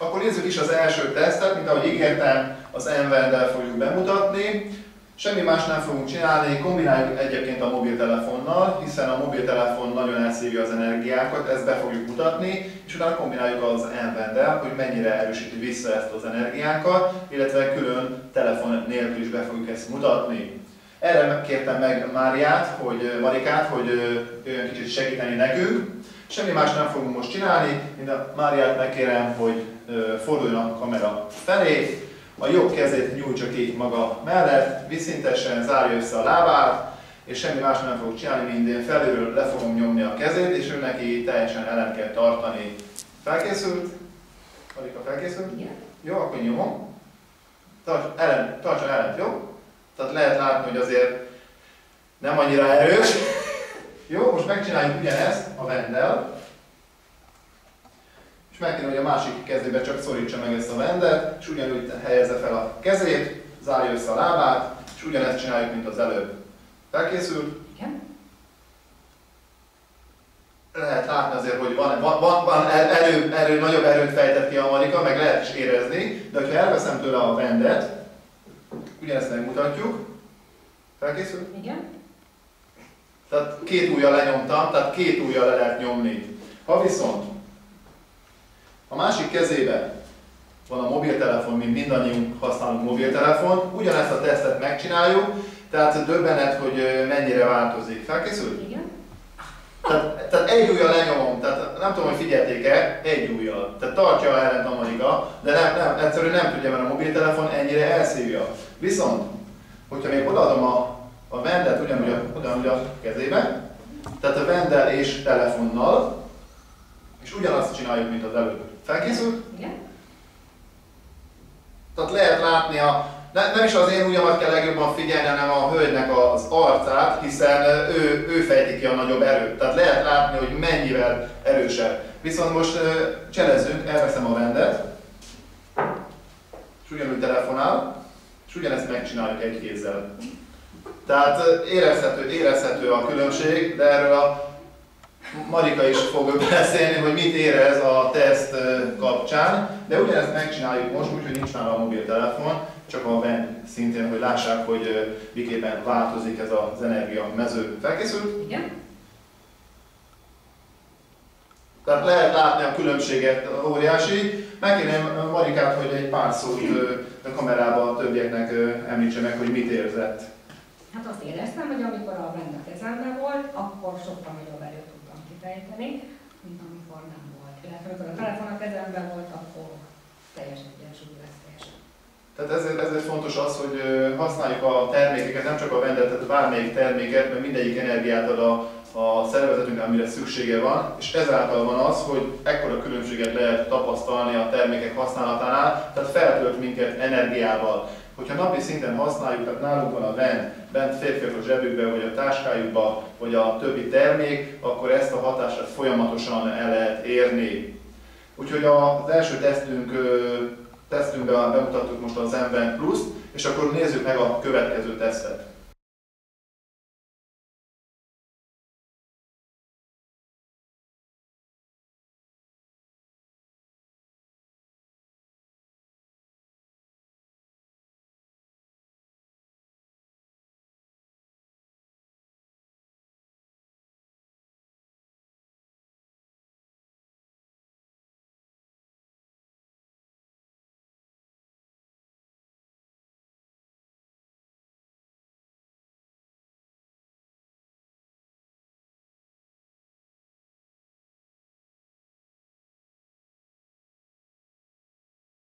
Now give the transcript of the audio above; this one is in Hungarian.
Akkor nézzük is az első tesztet, mint ahogy ígértem, az Envendel fogjuk bemutatni. Semmi más nem fogunk csinálni, kombináljuk egyébként a mobiltelefonnal, hiszen a mobiltelefon nagyon elszívja az energiákat, ezt be fogjuk mutatni, és utána kombináljuk az Envendel, hogy mennyire erősíti vissza ezt az energiákat, illetve külön telefon nélkül is be fogjuk ezt mutatni. Erre kértem meg Marikát, hogy jöjjön kicsit segíteni nekünk. Semmi más nem fogunk most csinálni, mint a Máriát megkérem, hogy forduljon a kamera felé, a jobb kezét nyújtsa ki maga mellett, viszintesen zárja össze a lábát, és semmi más nem fogok csinálni, mint én felülről le fogom nyomni a kezét, és ő neki teljesen ellen kell tartani. Felkészült? Marika, felkészült? Igen. Jó, akkor nyomom. Tartsa ellent, jó? Tehát lehet látni, hogy azért nem annyira erős. Jó, most megcsináljuk ugyanezt a Venddel. És meg kéne, hogy a másik kezébe csak szorítsa meg ezt a Vendet, és ugyanúgy helyezze fel a kezét, zárja össze a lábát, és ugyanezt csináljuk, mint az előbb. Felkészült? Igen. Lehet látni azért, hogy van nagyobb erőt fejtett ki a Marika, meg lehet is érezni, de ha elveszem tőle a Vendet, ugyanezt megmutatjuk. Felkészült? Igen. Tehát két ujjal lenyomtam, tehát két ujjal le lehet nyomni. Ha viszont a másik kezében van a mobiltelefon, mint mindannyiunk használunk mobiltelefon, ugyanezt a tesztet megcsináljuk, tehát döbbenet, hogy mennyire változik. Felkészült? Igen. Tehát egy ujjal lenyomom, tehát nem tudom, hogy figyelték-e, egy ujjal. Tehát tartja ellent a Marika, de egyszerűen nem tudja, mert a mobiltelefon ennyire elszívja. Viszont, hogyha még odaadom a Vendet ugyanúgy a kezébe, tehát a Venddel és telefonnal, és ugyanazt csináljuk, mint az előbb. Felkészült? Igen. Tehát lehet látni nem is az én ujjamat kell legjobban figyelni, hanem a hölgynek az arcát, hiszen ő fejti ki a nagyobb erőt. Tehát lehet látni, hogy mennyivel erősebb. Viszont most cselezzünk, elveszem a Vendet, és ugyanúgy telefonál, és ugyanezt megcsináljuk egy kézzel. Tehát érezhető a különbség, de erről a Marika is fog beszélni, hogy mit érez a teszt kapcsán, de ugyanezt megcsináljuk most, úgyhogy nincs nála a mobiltelefon, csak a Vend szintén, hogy lássák, hogy miképpen változik ez az energia mező. Felkészült? Igen. Tehát lehet látni a különbséget, óriási. Megkérném Marikát, hogy egy pár szót a kamerában a többieknek említse meg, hogy mit érzett. Hát azt éreztem, hogy amikor a Vend a kezemben volt, akkor sokkal nagyobb erőt tudtam kifejteni, mint amikor nem volt. Illetve amikor a telefon a kezemben volt, akkor teljesen egyensúly lesz teljesen. Tehát ezért fontos az, hogy használjuk a termékeket, nem csak a Vendet, tehát bármelyik terméket, mert mindegyik energiát ad a szervezetünknek, amire szüksége van, és ezáltal van az, hogy ekkora különbséget lehet tapasztalni a termékek használatánál, tehát feltölt minket energiával. Hogyha napi szinten használjuk, tehát nálunk van a Vend, bent férfiak a zsebükbe, vagy a táskájukba, vagy a többi termék, akkor ezt a hatást folyamatosan el lehet érni. Úgyhogy az első tesztünkben bemutattuk most az Envend Plus-t, és akkor nézzük meg a következő tesztet.